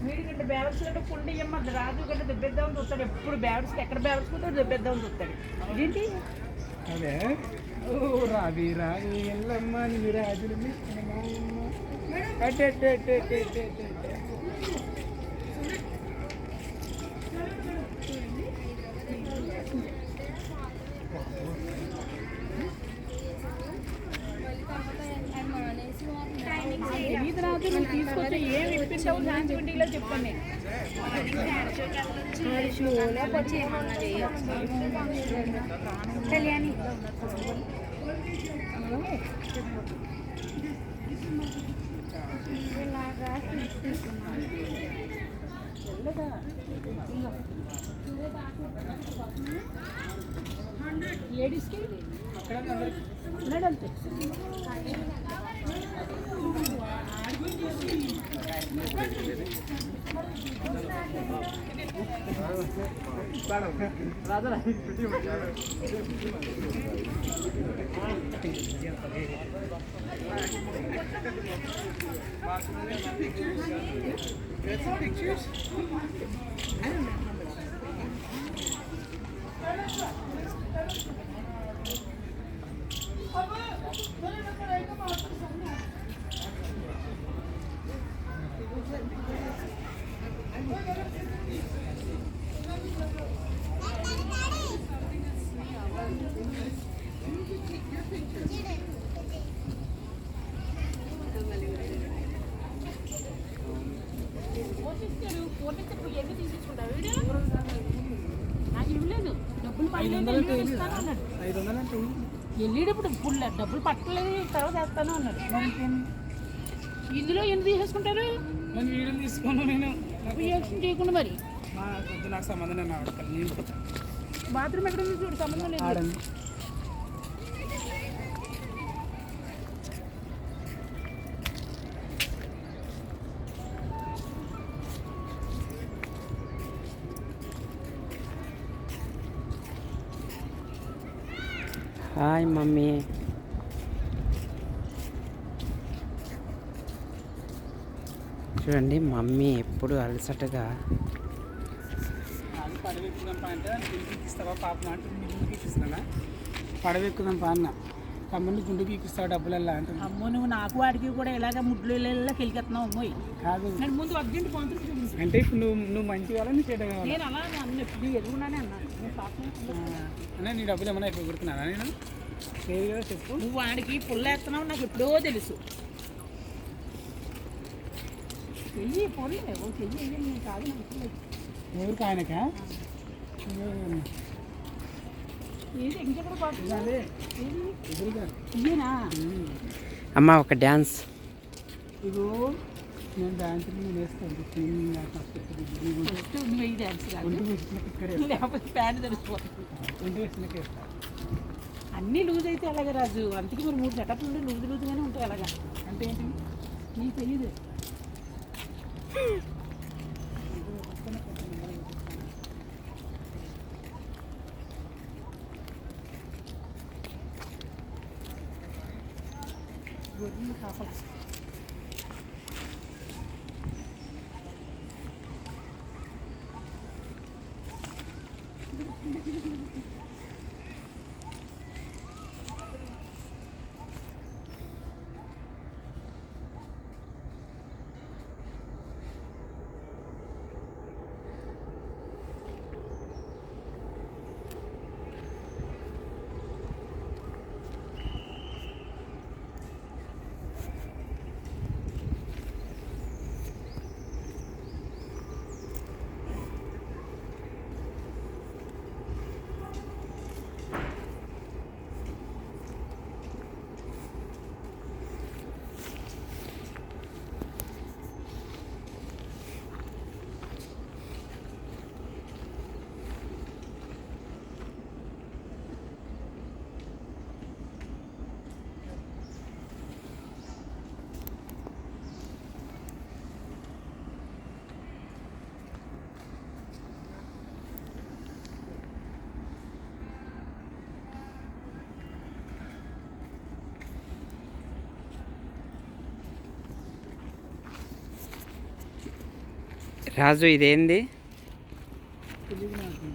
వీడికంటే balance కంటే full ఇయ్యమ్మ రాజు కంటే దెబ్బేద్దామని చూస్తాడు. ఎప్పుడు బ్యాలెన్స్ ఎక్కడ బ్యాలెన్స్ పోతాడు దెబ్బేద్దామని చూస్తాడు. ఇదేంటి అదే ఓ రావి రావి ఎల్లమ్మ నీ రాజులు ఇది రాజు నువ్వు తీసుకొచ్చి ఏమి ఇప్పించావు శాంతిలో చెప్పాను నేను. కళ్యాణి లేడీస్కి ఉన్నాడంతే. Pictures? I don't know. వెళ్ళేటప్పుడు ఫుల్ డబ్బులు పట్టలేదు తర్వాత వేస్తాను అన్నాడు. ఇందులో ఎందుకు తీసేసుకుంటారు? నేను వీడియో తీసుకోను. నేను రియాక్షన్ చేయకుండా మరి నాకు సంబంధం నేను ఆడతాను. బాత్రూమ్ ఎక్కడ ఉంది చూడు, సంబంధం లేదు. Hi mummy. చూడండి మమ్మీ ఎప్పుడు అలసటగా పడవెక్కుదాం పా అంటే గుండెకి ఇస్తావా పాపం అంటే గుండెకి ఇస్తున్నానా? పడవెక్కుదాం పా అన్న తమ్ముడిని గుండెకి ఇస్తావా డబ్బులల్లా అంటే. అమ్మో నువ్వు నాకు వాడికి కూడా ఇలాగ ముడ్లు వెళ్ళకెళ్ళికెత్తున్నావు అమ్మోయ్. కాదు నేను ముందు అర్జెంట్ పంతులు అంటే ఇప్పుడు నువ్వు మంచి వాళ్ళని చెడ్డ కావాలి. నేను అలా అన్న ఎదుగున్నానే అన్నాను. అన్న నీ డబ్బులు ఏమైనా ఎక్కువ కొడుతున్నానా? నేను లేదు కదా చెప్పు. నువ్వు వాడికి పుల్లేస్తున్నావు నాకు ఎప్పుడో తెలుసు. చెయ్యి పోలే చెయ్యి కాదు ఎవరికి ఆయనకా? ఏది ఇంకెక్కడ పడుతుంది ఇదేనా? అమ్మ ఒక డ్యాన్స్. ఇగో నేను డాన్స్ నేను వేస్తాను. వెయ్యి డ్యాన్స్ కాదు లేకపోతే ప్యాంట్ తెరిచిపోతుంది. ఒంటి వేసినాక వేస్తాను. అన్నీ లూజ్ అయితే అలాగే రాజు. అందుకే మరి 3 సెటప్లు ఉంటే లూజ్గానే ఉంటాయి. అలాగా అంటే ఏంటి నీకు తెలియదు. గొర్రెలు కాపలా రాజు ఇదేంది? తెలియదు నాకు.